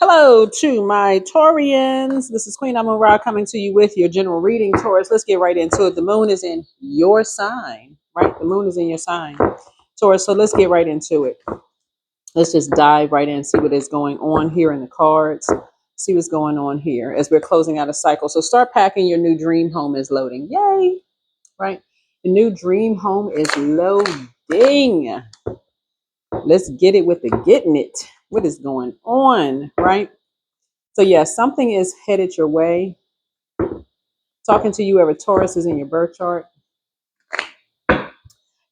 Hello to my Taurians. This is Queen Amun Ra coming to you with your general reading, Taurus. Let's get right into it. The moon is in your sign, right? The moon is in your sign, Taurus. So let's get right into it. Let's just dive right in, see what is going on here in the cards, see what's going on here as we're closing out a cycle. So start packing. Your new dream home is loading. Yay, right? The new dream home is loading. Let's get it with the getting it. What is going on, right? So yeah, something is headed your way. Talking to you, ever Taurus is in your birth chart.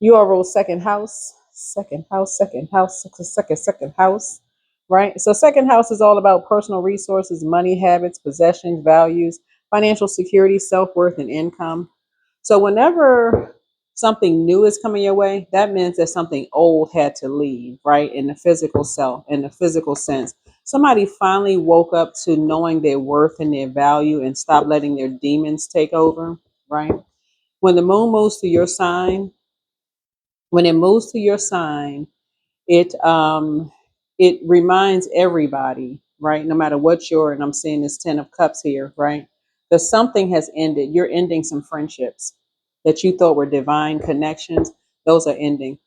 You are ruled second house, second house, right? So second house is all about personal resources, money habits, possessions, values, financial security, self-worth, and income. So whenever something new is coming your way, that means that something old had to leave, right? In the physical self, in the physical sense. Somebody finally woke up to knowing their worth and their value and stop letting their demons take over, right? When the moon moves to your sign, when it moves to your sign, it reminds everybody, right? No matter what and I'm seeing this 10 of cups here, right? That something has ended. You're ending some friendships that you thought were divine connections. Those are ending.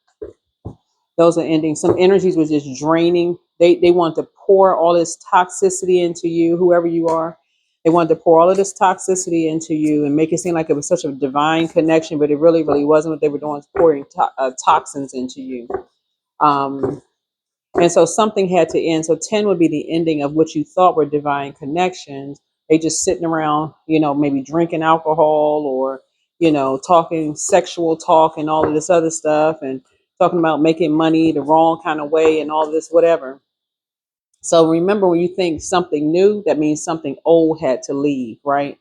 Those are ending. Some energies was just draining. They want to pour all this toxicity into you, whoever you are. They wanted to pour all of this toxicity into you and make it seem like it was such a divine connection, but it really, really wasn't. What they were doing was pouring toxins into you. Um, and so something had to end. So 10 would be the ending of what you thought were divine connections. They just sitting around, maybe drinking alcohol or, talking sexual talk and all of this other stuff and talking about making money the wrong kind of way and all this, whatever. So remember, when you think something new, that means something old had to leave, right?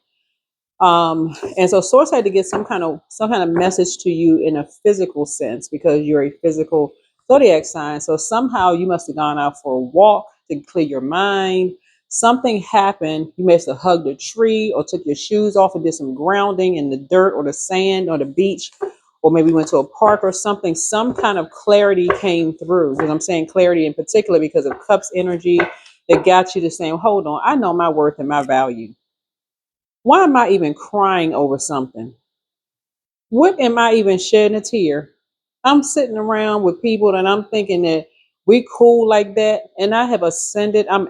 And so source had to get some kind of message to you in a physical sense because you're a physical zodiac sign. So somehow you must have gone out for a walk to clear your mind. Something happened. You must have hugged a tree or took your shoes off and did some grounding in the dirt or the sand or the beach, or maybe went to a park or something. Some kind of clarity came through. Because I'm saying clarity in particular because of cups energy that got you to saying, hold on, I know my worth and my value. Why am I even crying over something? What am I even shedding a tear? I'm sitting around with people and I'm thinking that we cool like that, and I have ascended. I've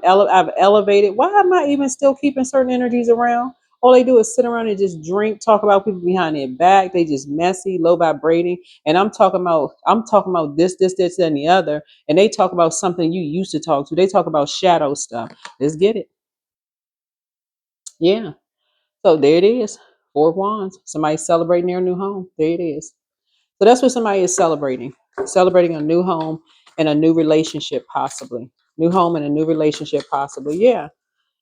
elevated. Why am I even still keeping certain energies around? All they do is sit around and just drink, talk about people behind their back. They just messy, low vibrating. And I'm talking about this, and the other. And they talk about something you used to talk to. They talk about shadow stuff. Let's get it. Yeah. So there it is. Four of Wands. Somebody's celebrating their new home. There it is. So that's what somebody is celebrating. Celebrating a new home and a new relationship, possibly. New home and a new relationship, possibly. Yeah.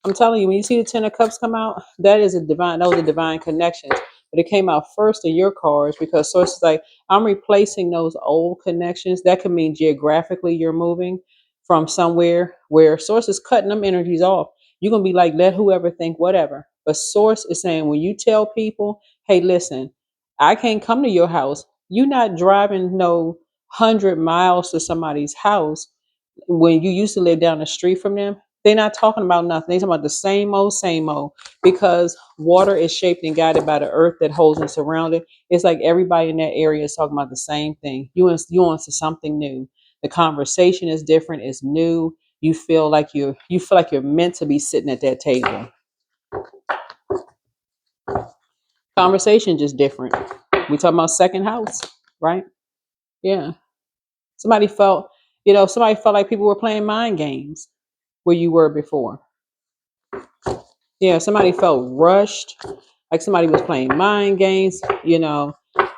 I'm telling you, when you see the Ten of Cups come out, those are divine connections. But it came out first in your cards because source is like, I'm replacing those old connections. That could mean geographically you're moving from somewhere where source is cutting them energies off. You're gonna be like, let whoever think whatever. But source is saying when you tell people, hey, listen, I can't come to your house. You're not driving no 100 miles to somebody's house when you used to live down the street from them. They're not talking about nothing. They're talking about the same old, because water is shaped and guided by the earth that holds and surrounded. It's like everybody in that area is talking about the same thing. You want something new. The conversation is different, it's new. You feel like you're meant to be sitting at that table. Conversation just different. We talking about second house, right? Yeah. Somebody felt, somebody felt like people were playing mind games where you were before. Yeah, somebody felt rushed, like somebody was playing mind games,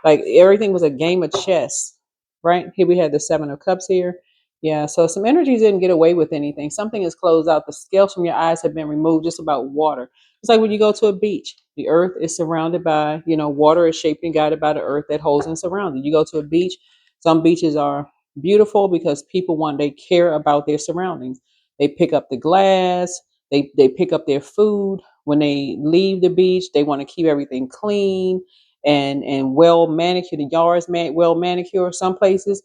like everything was a game of chess, right? Here we had the Seven of Cups here. Yeah, so some energies didn't get away with anything. Something is closed out. The scales from your eyes have been removed, just about water. It's like when you go to a beach, the earth is surrounded by, water is shaped and guided by the earth that holds and surrounds it. You go to a beach, some beaches are beautiful because they care about their surroundings. They pick up the glass, they pick up their food when they leave the beach. They want to keep everything clean and well manicured. The yards well manicured. Some places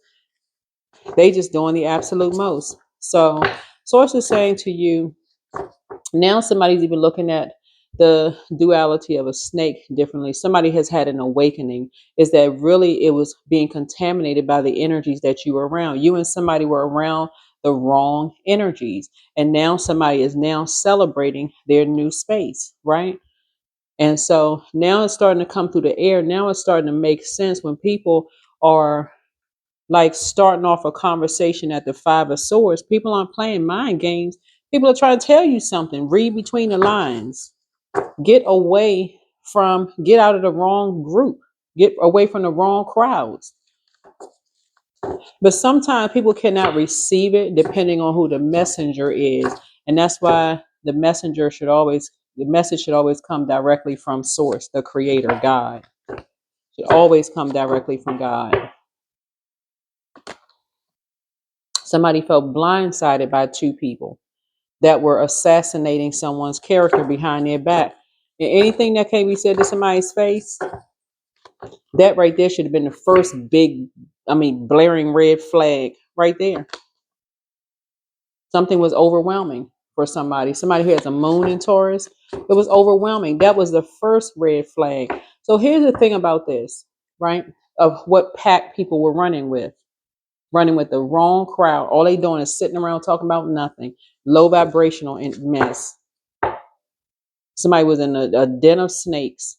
they just doing the absolute most. So source is saying to you, Now somebody's even looking at the duality of a snake differently. Somebody has had an awakening, is that really it was being contaminated by the energies that you were around. You and somebody were around the wrong energies. And now somebody is now celebrating their new space, right? And so now it's starting to come through the air. Now it's starting to make sense when people are like starting off a conversation at the Five of Swords. People aren't playing mind games. People are trying to tell you something. Read between the lines. Get out of the wrong group. Get away from the wrong crowds. But sometimes people cannot receive it depending on who the messenger is. And that's why the message should always come directly from source, the creator, God. Should always come directly from God. Somebody felt blindsided by two people that were assassinating someone's character behind their back. And anything that can be said to somebody's face, that right there should have been the first blaring red flag right there. Something was overwhelming for somebody. Somebody who has a moon in Taurus, it was overwhelming. That was the first red flag. So here's the thing about this, right? Of what pack people were running with the wrong crowd. All they doing is sitting around talking about nothing. Low vibrational mess. Somebody was in a den of snakes.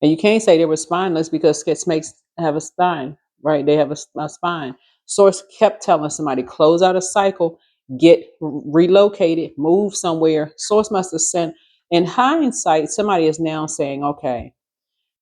And you can't say they were spineless because snakes have a spine, right? They have a spine. Source kept telling somebody, close out a cycle, get relocated, move somewhere. Source must have sent, in hindsight, somebody is now saying, okay,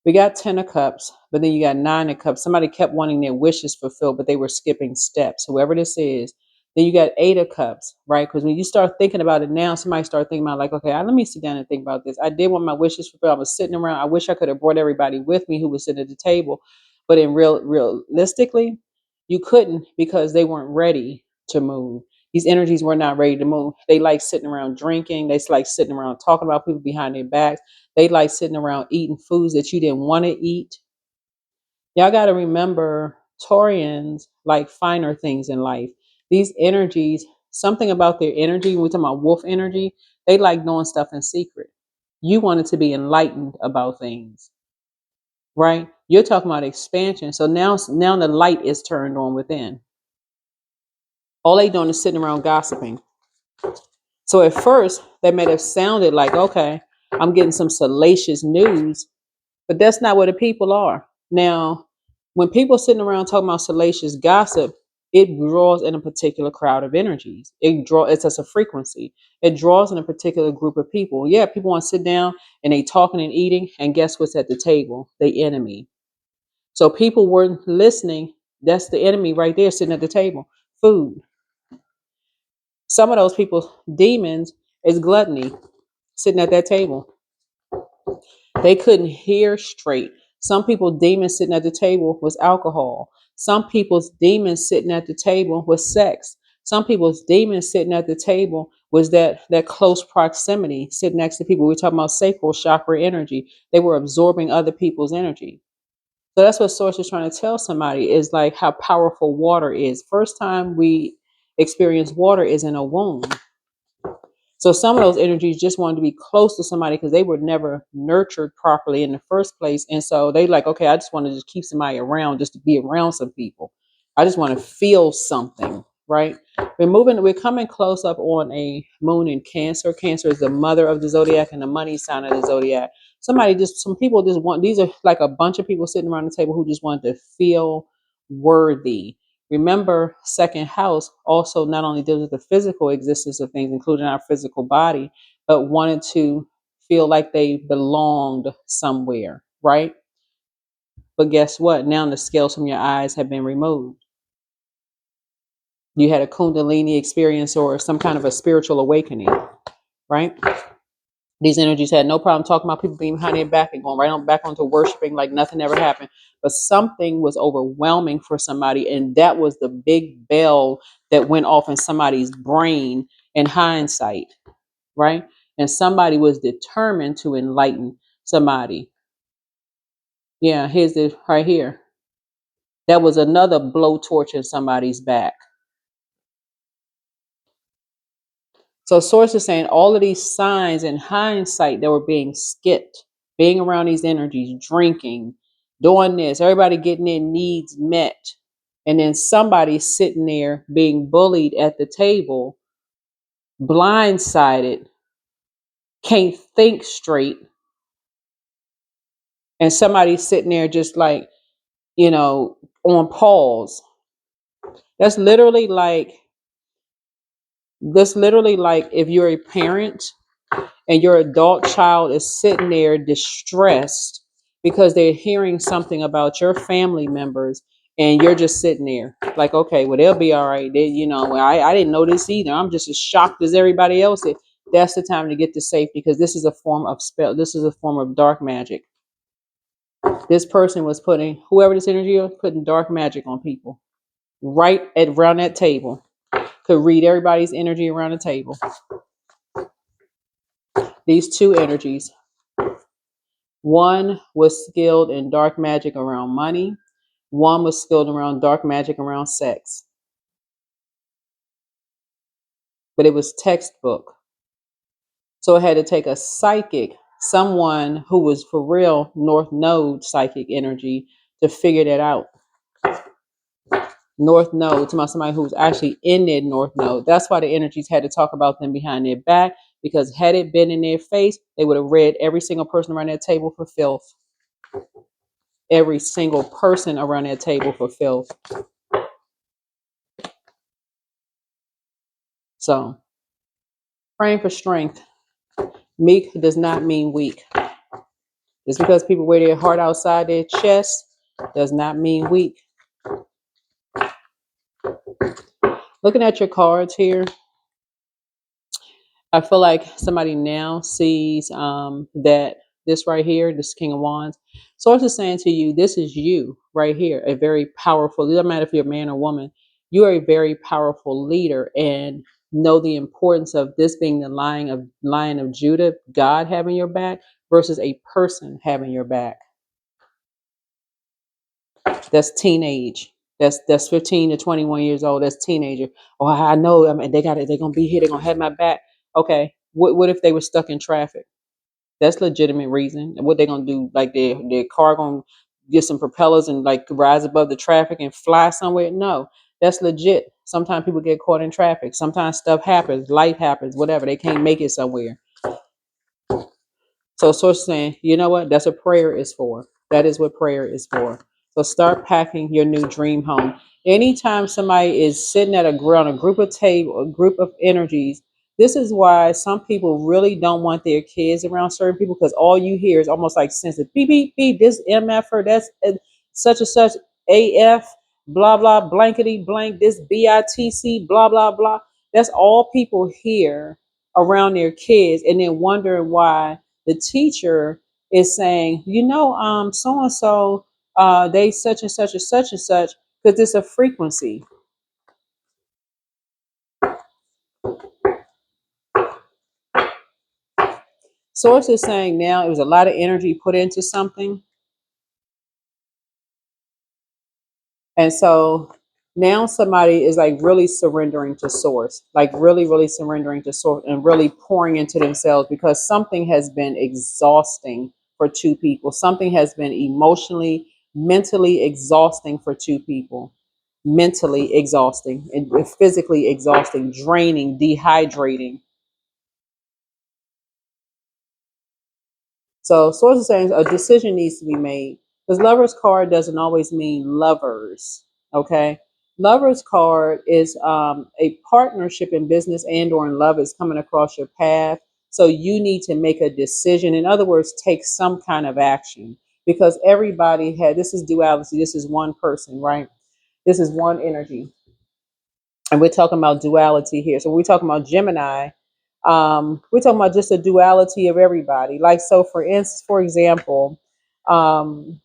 we got 10 of cups, but then you got 9 of cups. Somebody kept wanting their wishes fulfilled, but they were skipping steps. Whoever this is, then you got 8 of cups, right? Because when you start thinking about it now, somebody start thinking about like, okay, let me sit down and think about this. I did want my wishes fulfilled. I was sitting around. I wish I could have brought everybody with me who was sitting at the table, but realistically, you couldn't because they weren't ready to move. These energies were not ready to move. They like sitting around drinking. They like sitting around talking about people behind their backs. They like sitting around eating foods that you didn't want to eat. Y'all got to remember, Taurians like finer things in life. These energies, something about their energy, when we're talking about wolf energy, they like doing stuff in secret. You wanted to be enlightened about things, right? You're talking about expansion. So now the light is turned on within. All they doing is sitting around gossiping. So at first, they may have sounded like, okay, I'm getting some salacious news, but that's not where the people are. Now, when people sitting around talking about salacious gossip, it draws in a particular crowd of energies. It's just a frequency. It draws in a particular group of people. Yeah, people want to sit down and they talking and eating, and guess what's at the table? The enemy. So people weren't listening. That's the enemy right there sitting at the table. Food. Some of those people, demons, is gluttony sitting at that table. They couldn't hear straight. Some people demons sitting at the table was alcohol. Some people's demons sitting at the table was sex. Some people's demons sitting at the table was that close proximity, sitting next to people. We're talking about sacral chakra energy. They were absorbing other people's energy. So that's what Source is trying to tell somebody is like how powerful water is. First time we experience water is in a womb. So some of those energies just wanted to be close to somebody because they were never nurtured properly in the first place. And so they like, okay, I just want to just keep somebody around just to be around some people. I just want to feel something, right? We're coming close up on a moon in Cancer. Cancer is the mother of the zodiac and the money sign of the zodiac. Some people just want, these are like a bunch of people sitting around the table who just want to feel worthy. Remember, second house also not only deals with the physical existence of things, including our physical body, but wanted to feel like they belonged somewhere, right? But guess what? Now the scales from your eyes have been removed. You had a Kundalini experience or some kind of a spiritual awakening, right? These energies had no problem talking about people being behind their back and going right on back onto worshiping like nothing ever happened. But something was overwhelming for somebody, and that was the big bell that went off in somebody's brain in hindsight, right? And somebody was determined to enlighten somebody. Yeah, here's it right here. That was another blowtorch in somebody's back. So source is saying all of these signs in hindsight that were being skipped, being around these energies, drinking, doing this, everybody getting their needs met. And then somebody sitting there being bullied at the table, blindsided, can't think straight. And somebody sitting there just like, on pause. That's literally like, if you're a parent and your adult child is sitting there distressed because they're hearing something about your family members, and you're just sitting there like, okay, well, they'll be all right. I didn't know this either. I'm just as shocked as everybody else. That's the time to get to safety, because this is a form of spell. This is a form of dark magic. This person was putting, whoever this energy was, putting dark magic on people right at around that table. Could read everybody's energy around the table. These two energies. One was skilled in dark magic around money. One was skilled around dark magic around sex. But it was textbook. So it had to take a psychic, someone who was for real North Node psychic energy, to figure that out. North Node, to somebody who's actually in their North Node. That's why the energies had to talk about them behind their back, because had it been in their face, they would have read every single person around that table for filth. Every single person around that table for filth. So, praying for strength. Meek does not mean weak. Just because people wear their heart outside their chest does not mean weak. Looking at your cards here, I feel like somebody now sees that this right here, this King of Wands, Source is saying to you, this is you right here, a very powerful, it doesn't matter if you're a man or woman, you are a very powerful leader, and know the importance of this being the Lion of Judah, God having your back, versus a person having your back. That's teenage. That's 15 to 21 years old. That's teenager. Oh, I know. I mean, they're gonna be here. They're gonna have my back. Okay. What if they were stuck in traffic? That's legitimate reason. And what they gonna do? Like their car gonna get some propellers and like rise above the traffic and fly somewhere? No, that's legit. Sometimes people get caught in traffic. Sometimes stuff happens. Life happens. Whatever. They can't make it somewhere. So source saying, you know what? That's what prayer is for. That is what prayer is for. So start packing your new dream home. Anytime somebody is sitting at on a group of table, a group of energies, this is why some people really don't want their kids around certain people, because all you hear is almost like sensitive beep beep beep. This MFer, that's such and such AF, blah blah blankety blank. This BITC, blah blah blah. That's all people hear around their kids, and then wondering why the teacher is saying, so and so, they such and such and such and such, because it's a frequency. Source is saying now it was a lot of energy put into something. And so now somebody is like really surrendering to source, like really, really surrendering to source and really pouring into themselves, because something has been exhausting for two people. Something has been emotionally, mentally exhausting for two people. Mentally exhausting and physically exhausting, draining, dehydrating. So source is saying a decision needs to be made, because lover's card doesn't always mean lovers. Okay. Lover's card is a partnership in business and or in love is coming across your path. So you need to make a decision. In other words, take some kind of action, because everybody this is duality. This is one person, right? This is one energy. And we're talking about duality here. So we're talking about Gemini. We're talking about just a duality of everybody. Like, so for instance, for example, um,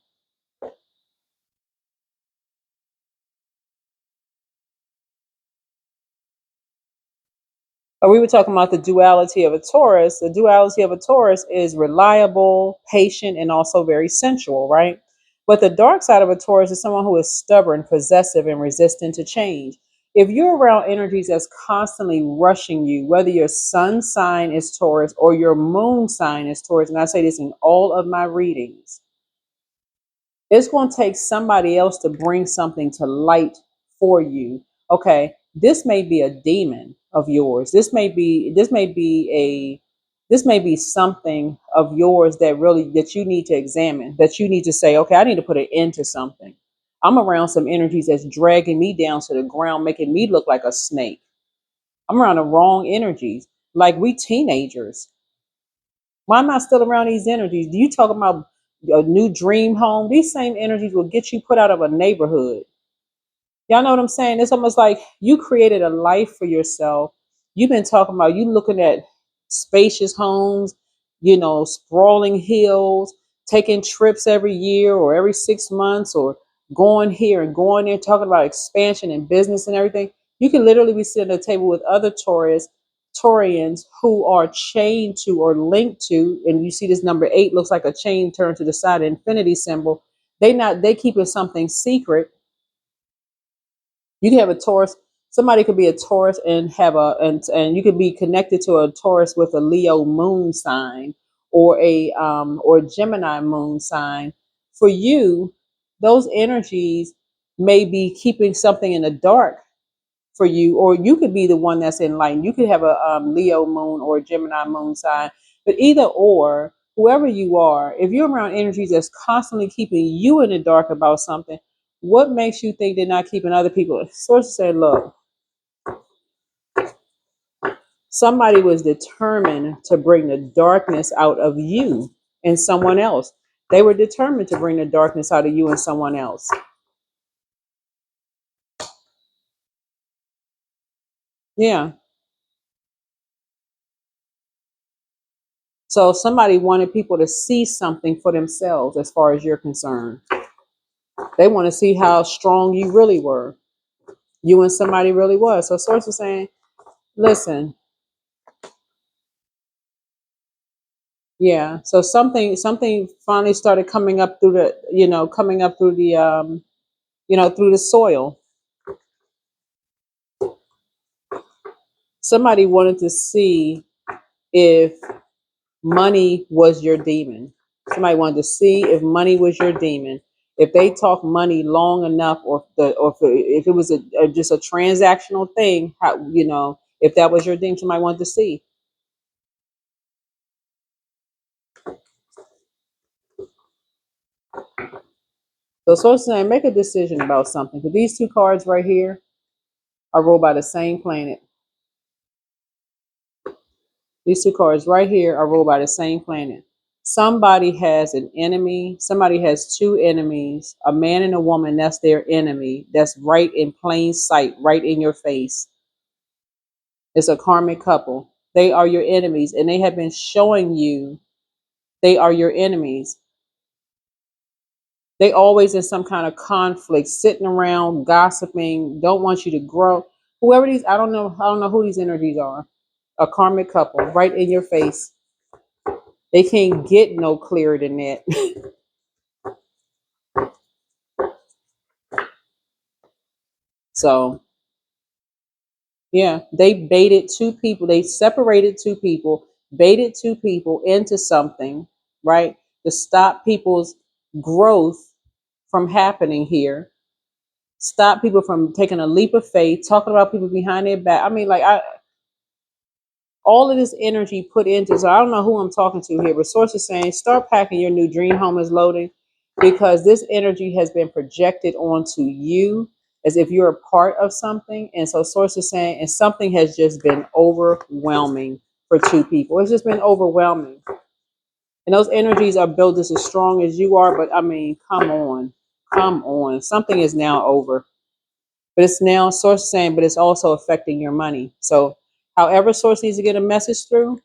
we were talking about the duality of a Taurus. The duality of a Taurus is reliable, patient, and also very sensual, right? But the dark side of a Taurus is someone who is stubborn, possessive, and resistant to change. If you're around energies that's constantly rushing you, whether your sun sign is Taurus or your moon sign is Taurus, and I say this in all of my readings, it's going to take somebody else to bring something to light for you. Okay, this may be a demon of yours. This may be something of yours that really that you need to examine, that you need to say, okay, I need to put an end to something. I'm around some energies that's dragging me down to the ground, making me look like a snake. I'm around the wrong energies. Like we teenagers. Why am I still around these energies? Do you talk about a new dream home? These same energies will get you put out of a neighborhood. Y'all know what I'm saying? It's almost like you created a life for yourself. You've been talking about you looking at spacious homes, sprawling hills, taking trips every year or every 6 months, or going here and going there, talking about expansion and business and everything. You can literally be sitting at a table with other Taurians who are chained to or linked to, and you see this number 8 looks like a chain turned to the side, infinity symbol. They keeping something secret. You can have a Taurus. Somebody could be a Taurus and have and you could be connected to a Taurus with a Leo moon sign or a Gemini moon sign. For you, those energies may be keeping something in the dark for you, or you could be the one that's enlightened. You could have a Leo moon or a Gemini moon sign, but either or, whoever you are, if you're around energies that's constantly keeping you in the dark about something, what makes you think they're not keeping other people? Sources say, look, somebody was determined to bring the darkness out of you and someone else. They were determined to bring the darkness out of you and someone else. Yeah. So somebody wanted people to see something for themselves as far as you're concerned. They want to see how strong you really were. You and somebody really was. So source is saying, listen, yeah. So something finally started coming up through through the soil. Somebody wanted to see if money was your demon. Somebody wanted to see if money was your demon. If they talk money long enough, or if it was just a transactional thing, if that was your demon, somebody wanted to see. So, saying, make a decision about something. Because these two cards right here are ruled by the same planet. These two cards right here are ruled by the same planet. Somebody has an enemy. Somebody has two enemies, a man and a woman. That's their enemy. That's right in plain sight, right in your face. It's a karmic couple. They are your enemies, and they have been showing you they are your enemies. They always in some kind of conflict, sitting around gossiping, don't want you to grow. Whoever these, I don't know who these energies are. A karmic couple, right in your face. They can't get no clearer than that. So yeah, they baited two people. They separated two people, baited two people into something, right? To stop people's growth from happening here. Stop people from taking a leap of faith, talking about people behind their back. I mean, all of this energy put into, so I don't know who I'm talking to here, but source is saying start packing. Your new dream home is loading, because this energy has been projected onto you as if you're a part of something. And so source is saying, and something has just been overwhelming for two people. It's just been overwhelming, and those energies are built just as strong as you are. But I mean, come on, something is now over. But it's now source saying, but it's also affecting your money. So however source needs to get a message through,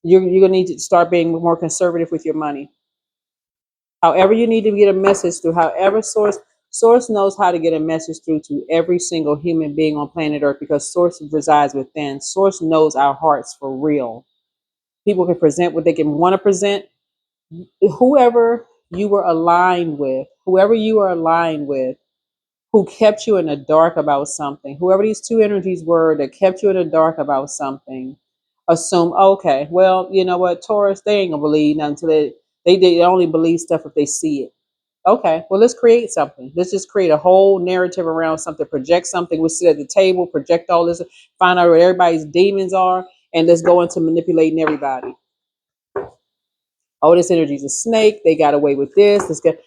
you're gonna need to start being more conservative with your money. However you need to get a message through, however source knows how to get a message through to every single human being on planet Earth, because source resides within. Source knows our hearts for real. People can present what they can want to present. Whoever you are aligned with, who kept you in the dark about something, whoever these two energies were that kept you in the dark about something, assume, okay, well, you know what, Taurus, they ain't gonna believe nothing until they only believe stuff if they see it. Okay, well, let's create something. Let's just create a whole narrative around something, project something. We'll sit at the table, project all this, find out what everybody's demons are, and let's go into manipulating everybody. Oh, this energy's a snake. They got away with this.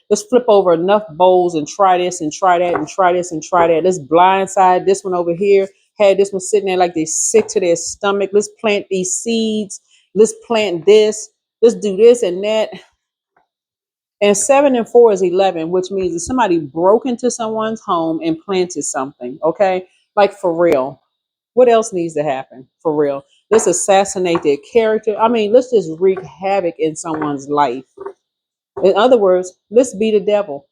Let's flip over enough bowls and try this and try that and try this and try that. Let's blindside this one over here. Had this one sitting there like they're sick to their stomach. Let's plant these seeds. Let's plant this. Let's do this and that. And 7 and 4 is 11, which means that somebody broke into someone's home and planted something. Okay, like for real. What else needs to happen for real? Let's assassinate their character. I mean, let's just wreak havoc in someone's life. In other words, let's be the devil.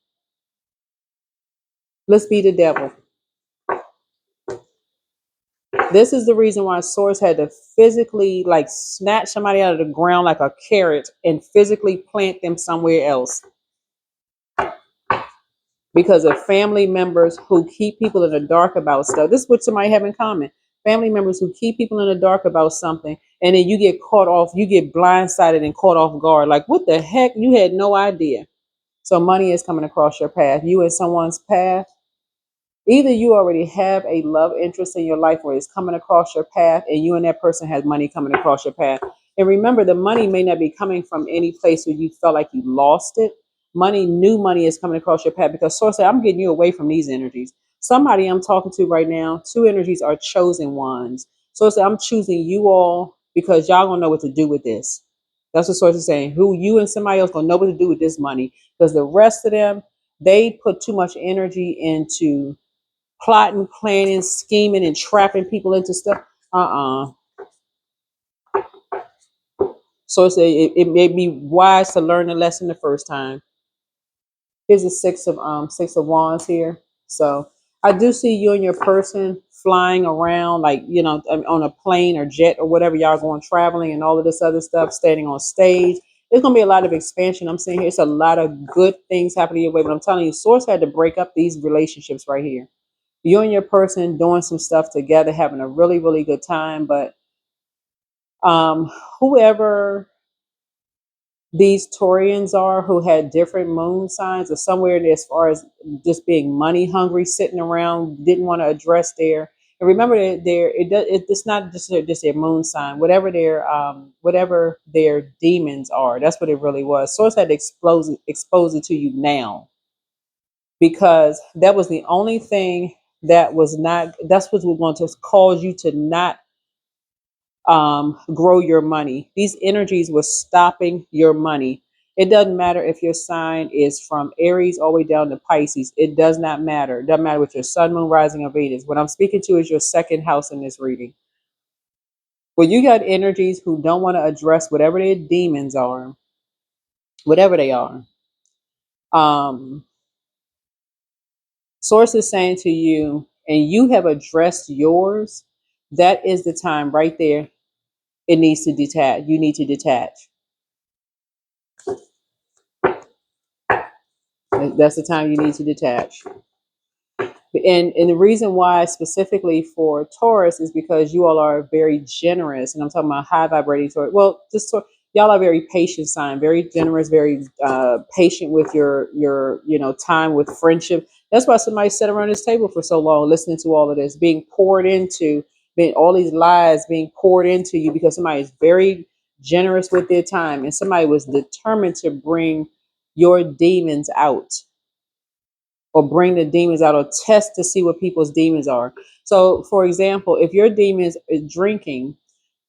Let's be the devil. This is the reason why Source had to physically like snatch somebody out of the ground like a carrot and physically plant them somewhere else. Because of family members who keep people in the dark about stuff. This is what somebody have in common. Family members who keep people in the dark about something, and then you get caught off, you get blindsided and caught off guard. Like, what the heck? You had no idea. So money is coming across your path. You in someone's path. Either you already have a love interest in your life where it's coming across your path and you and that person has money coming across your path. And remember, the money may not be coming from any place where you felt like you lost it. New money is coming across your path because Source said, I'm getting you away from these energies. Somebody I'm talking to right now, two energies are chosen ones. Source said, I'm choosing you all because y'all gonna know what to do with this. That's what Source is saying. Who you and somebody else gonna know what to do with this money. Because the rest of them, they put too much energy into plotting, planning, scheming, and trapping people into stuff. So it may be wise to learn the lesson the first time. Here's a six of wands here. So I do see you and your person flying around, like on a plane or jet or whatever y'all going traveling and all of this other stuff, standing on stage. There's gonna be a lot of expansion. I'm saying here, it's a lot of good things happening your way, but I'm telling you, Source had to break up these relationships right here. You and your person doing some stuff together, having a really, really good time. But um, whoever these Taurians are who had different moon signs or somewhere as far as just being money hungry, sitting around, didn't want to address and remember that it's not just their moon sign, whatever their demons are. That's what it really was. Source had to expose it to you now because that was the only thing that was not, that's what was going to cause you to not grow your money. These energies were stopping your money. It doesn't matter if your sign is from Aries all the way down to Pisces. It does not matter. It doesn't matter with your sun, moon, rising, or Venus. What I'm speaking to is your second house in this reading. Well, you got energies who don't want to address whatever their demons are, whatever they are. Source is saying to you, and you have addressed yours, that is the time right there. It needs to detach. You need to detach. That's the time you need to detach. And the reason why specifically for Taurus is because you all are very generous, and I'm talking about high vibrating Taurus. Well, y'all are very patient sign, very generous, very patient with your time with friendship. That's why somebody sat around this table for so long, listening to all of this, being poured into, being all these lies being poured into you because somebody is very generous with their time, and somebody was determined to bring your demons out or bring the demons out or test to see what people's demons are. So, for example, if your demons is drinking,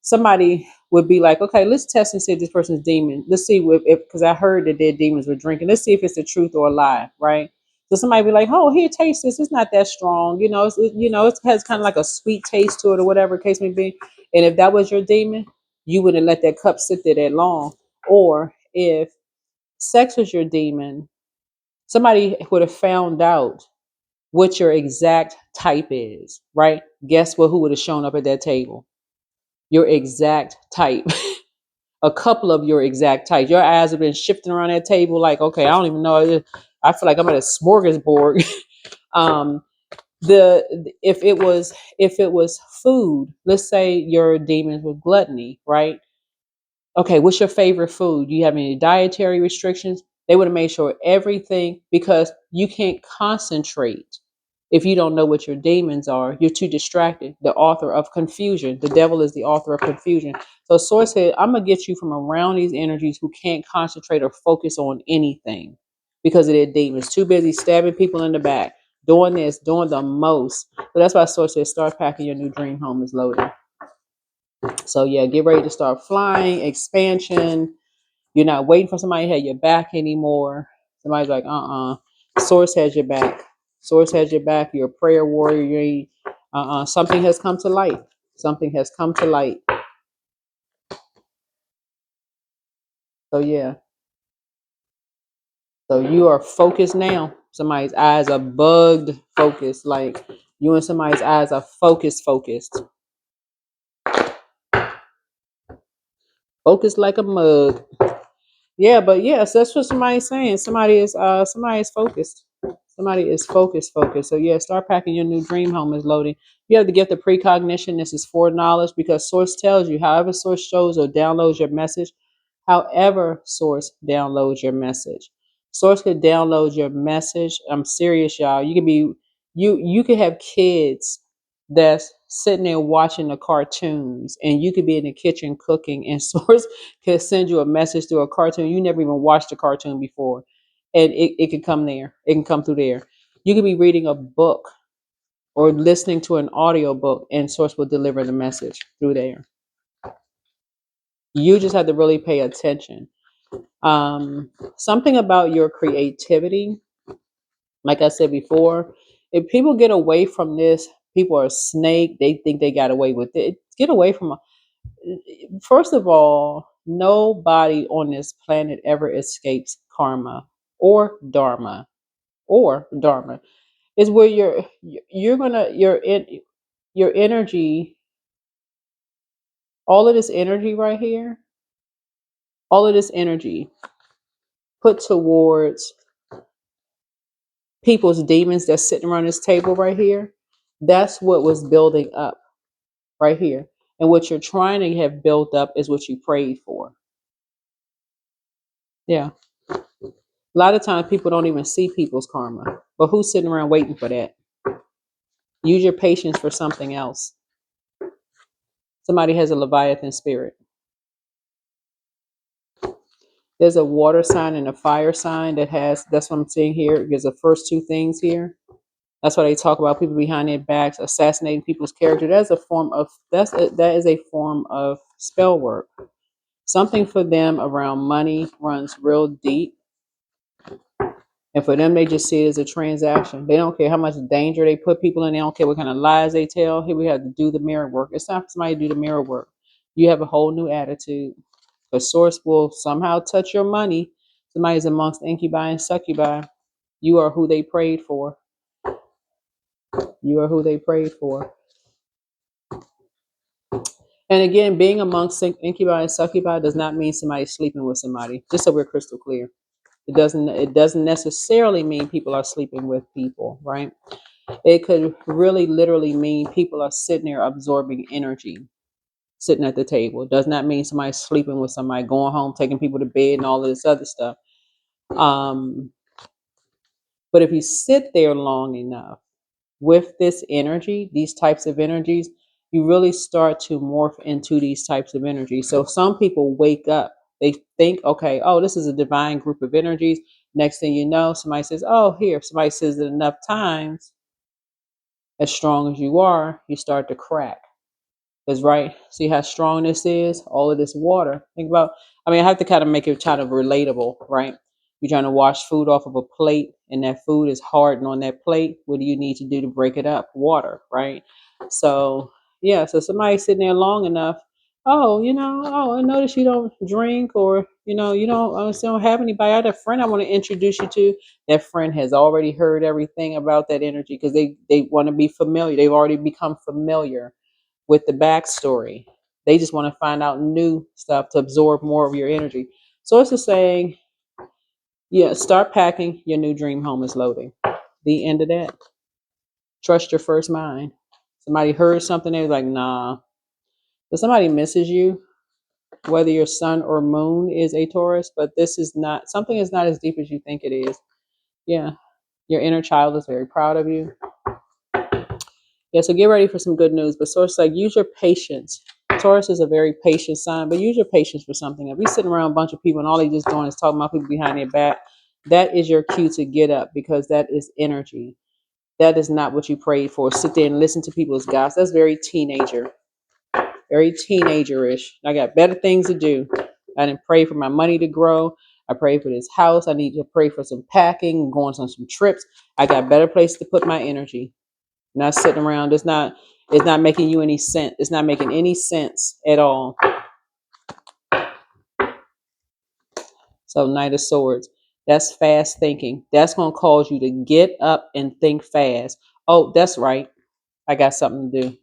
somebody would be like, okay, let's test and see if this person's demon. Let's see if because I heard that their demons were drinking. Let's see if it's the truth or a lie, right? So somebody be like, oh, here, taste this. It's not that strong. It has kind of like a sweet taste to it or whatever the case may be. And if that was your demon, you wouldn't let that cup sit there that long. Or if sex was your demon, somebody would have found out what your exact type is, right? Guess what? Who would have shown up at that table? Your exact type. A couple of your exact types. Your eyes have been shifting around that table like, okay, I don't even know. I feel like I'm at a smorgasbord Um, the if it was food, let's say your demons with gluttony, right? Okay, what's your favorite food? Do you have any dietary restrictions? They would have made sure everything, because you can't concentrate if you don't know what your demons are. You're too distracted. The author of confusion. The devil is the author of confusion. So Source said, I'm gonna get you from around these energies who can't concentrate or focus on anything because of their demons. Too busy stabbing people in the back, doing this, doing the most. So that's why Source said, start packing, your new dream home is loaded. So yeah, get ready to start flying, expansion. You're not waiting for somebody to have your back anymore. Somebody's like, Source has your back. Source has your back. You're a prayer warrior. You ain't, something has come to light. Something has come to light. So yeah. So you are focused now. Somebody's eyes are bugged focused. Like you and somebody's eyes are focused. Focused like a mug. Yeah, but yes, that's what somebody's saying. Somebody is focused. Somebody is focused. So yeah, start packing, your new dream home is loading. You have to get the precognition. This is foreknowledge, because Source tells you, however Source shows or downloads your message, however Source downloads your message. Source could download your message. I'm serious, y'all. You could have kids that's sitting there watching the cartoons, and you could be in the kitchen cooking, and Source could send you a message through a cartoon. You never even watched a cartoon before, and it can come there. It can come through there. You could be reading a book or listening to an audio book, and Source will deliver the message through there. You just have to really pay attention. Something about your creativity, like I said before, if people get away from this, people are snake. They think they got away with it. Get away from. First of all, nobody on this planet ever escapes karma or dharma. Is where you're gonna your energy, all of this energy right here, all of this energy put towards people's demons that's sitting around this table right here. That's what was building up right here. And what you're trying to have built up is what you prayed for. Yeah. A lot of times people don't even see people's karma. But who's sitting around waiting for that? Use your patience for something else. Somebody has a Leviathan spirit. There's a water sign and a fire sign that's what I'm seeing here. There's the first two things here. That's why they talk about people behind their backs, assassinating people's character. That is a form of spell work. Something for them around money runs real deep. And for them, they just see it as a transaction. They don't care how much danger they put people in. They don't care what kind of lies they tell. Here we have to do the mirror work. It's time for somebody to do the mirror work. You have a whole new attitude. The Source will somehow touch your money. Somebody's amongst incubi and succubi. You are who they prayed for. You are who they prayed for. And again, being amongst incubi and succubi does not mean somebody's sleeping with somebody. Just so we're crystal clear. It doesn't necessarily mean people are sleeping with people, right? It could really literally mean people are sitting there absorbing energy, sitting at the table. It does not mean somebody's sleeping with somebody, going home, taking people to bed, and all of this other stuff. But if you sit there long enough with this energy, these types of energies, you really start to morph into these types of energies. So some people wake up, they think, okay, oh, this is a divine group of energies. Next thing you know, somebody says, oh, here. Somebody says it enough times, as strong as you are, you start to crack. Because, right, see how strong this is? All of this water. Think about, I mean, I have to kind of make it kind of relatable, right? You're trying to wash food off of a plate, and that food is hardened on that plate. What do you need to do to break it up? Water, right? So, yeah, so somebody sitting there long enough, oh, I notice you don't drink, or, you don't have anybody. I had a friend I want to introduce you to. That friend has already heard everything about that energy because they want to be familiar. They've already become familiar with the backstory. They just want to find out new stuff to absorb more of your energy. So it's just saying, yeah, start packing. Your new dream home is loading. The end of that. Trust your first mind. Somebody heard something, they was like, nah. But somebody misses you, whether your sun or moon is a Taurus, but this is not, something is not as deep as you think it is. Yeah. Your inner child is very proud of you. Yeah, so get ready for some good news. But Source, like, use your patience. Taurus is a very patient sign, but use your patience for something. If you're sitting around a bunch of people and all they just doing is talking about people behind their back, that is your cue to get up, because that is energy. That is not what you prayed for. Sit there and listen to people's gossip. That's very teenager, very teenagerish. I got better things to do. I didn't pray for my money to grow. I prayed for this house. I need to pray for some packing, going on some trips. I got better place to put my energy. Not sitting around. It's not making you any sense. It's not making any sense at all. So Knight of Swords. That's fast thinking. That's going to cause you to get up and think fast. Oh, that's right. I got something to do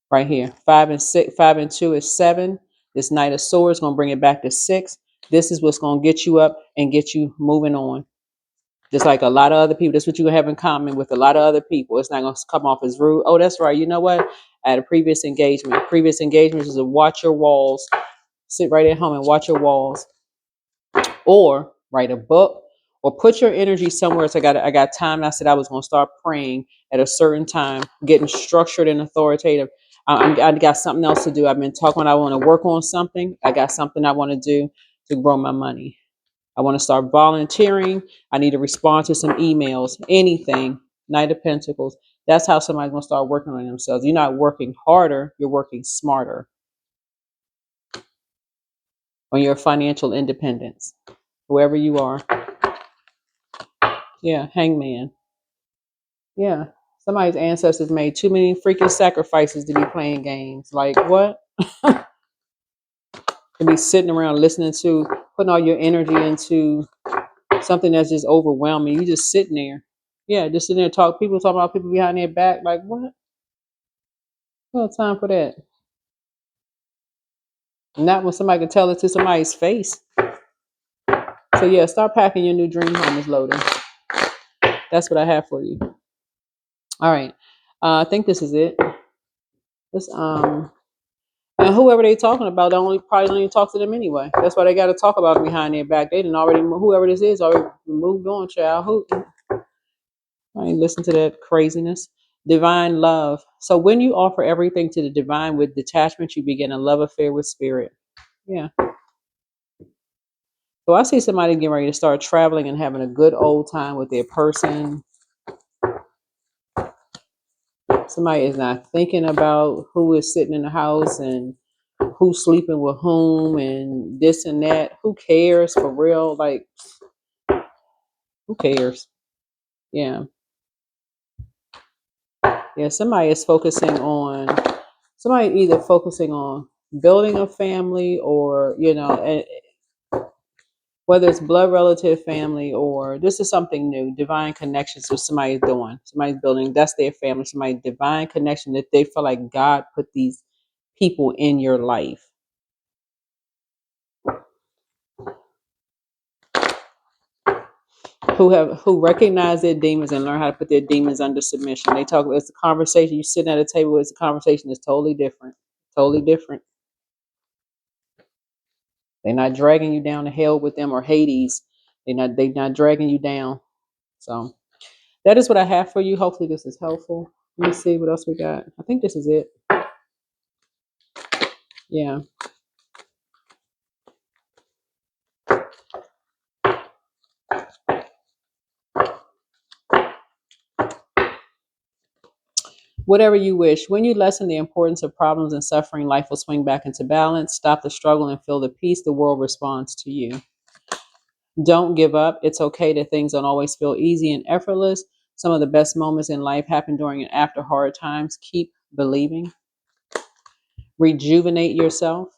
right here. 5 and 6, 5 and 2 is 7. This Knight of Swords going to bring it back to 6. This is what's going to get you up and get you moving on. Just like a lot of other people, that's what you have in common with a lot of other people. It's not going to come off as rude. Oh, that's right. You know what? I had a previous engagement. Previous engagement is to watch your walls. Sit right at home and watch your walls, or write a book, or put your energy somewhere. So I got time. I said I was going to start praying at a certain time, getting structured and authoritative. I got something else to do. I've been talking. I want to work on something. I got something I want to do to grow my money. I want to start volunteering. I need to respond to some emails, anything. Knight of Pentacles. That's how somebody's going to start working on themselves. You're not working harder, you're working smarter on your financial independence, whoever you are. Yeah, Hangman. Yeah, somebody's ancestors made too many freaking sacrifices to be playing games. Like, what? To be sitting around listening to, putting all your energy into something that's just overwhelming. You just sitting there. Yeah, just sitting there people talking about people behind their back. Like, what? Well, time for that. Not when somebody can tell it to somebody's face. So yeah, start packing. Your new dream home is loading. That's what I have for you. All right. I think this is it. This and whoever they talking about, they probably don't even talk to them anyway. That's why they got to talk about it behind their back. They didn't already, whoever this is already moved on, child. Who? I ain't listen to that craziness. Divine love. So when you offer everything to the divine with detachment, you begin a love affair with spirit. Yeah. So I see somebody getting ready to start traveling and having a good old time with their person. Somebody is not thinking about who is sitting in the house and who's sleeping with whom and this and that. Who cares for real? Like, who cares? Yeah. Yeah. Somebody is somebody either focusing on building a family, or, whether it's blood relative family, or this is something new, divine connections with somebody's doing. Somebody's building, that's their family, somebody divine connection that they feel like God put these people in your life. Who recognize their demons and learn how to put their demons under submission. They talk. It's a conversation. You sitting at a table. It's a conversation that's totally different. Totally different. They're not dragging you down to hell with them or Hades. They're not dragging you down. So that is what I have for you. Hopefully this is helpful. Let me see what else we got. I think this is it. Yeah. Whatever you wish. When you lessen the importance of problems and suffering, life will swing back into balance. Stop the struggle and feel the peace. The world responds to you. Don't give up. It's okay that things don't always feel easy and effortless. Some of the best moments in life happen during and after hard times. Keep believing. Rejuvenate yourself.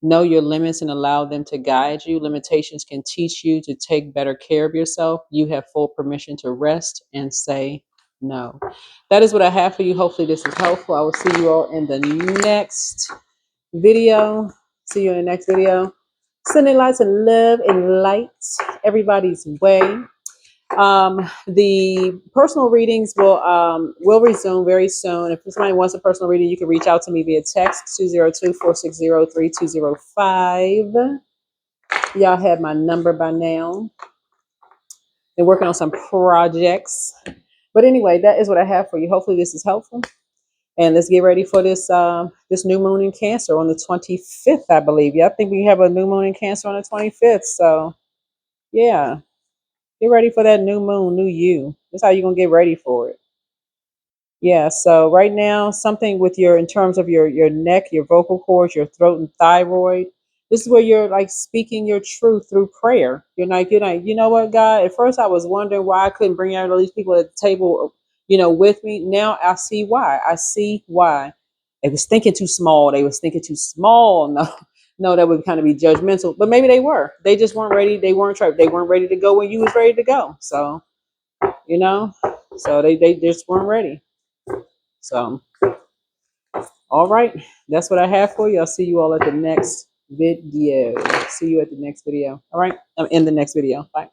Know your limits and allow them to guide you. Limitations can teach you to take better care of yourself. You have full permission to rest and say no. That is what I have for you. Hopefully this is helpful. I will see you all in the next video. See you in the next video. Sending lots of love and light everybody's way. The personal readings will resume very soon. If somebody wants a personal reading, you can reach out to me via text 202-460-3205. Y'all have my number by now. Been working on some projects. But anyway, that is what I have for you. Hopefully this is helpful. And let's get ready for this new moon in Cancer on the 25th, I believe. Yeah, I think we have a new moon in Cancer on the 25th. So yeah, get ready for that new moon, new you. That's how you're gonna get ready for it. Yeah, so right now, something with your, in terms of your neck, your vocal cords, your throat and thyroid. This is where you're like speaking your truth through prayer. You're like, you know what, God? At first, I was wondering why I couldn't bring out all these people at the table, with me. Now I see why. I see why. They was thinking too small. They was thinking too small. No, no, that would kind of be judgmental. But maybe they were. They just weren't ready. They weren't trying. They weren't ready to go when you was ready to go. So you know, so they just weren't ready. So, all right, that's what I have for you. I'll see you all at the next video. See you at the next video. All right, I'm in the next video. Bye.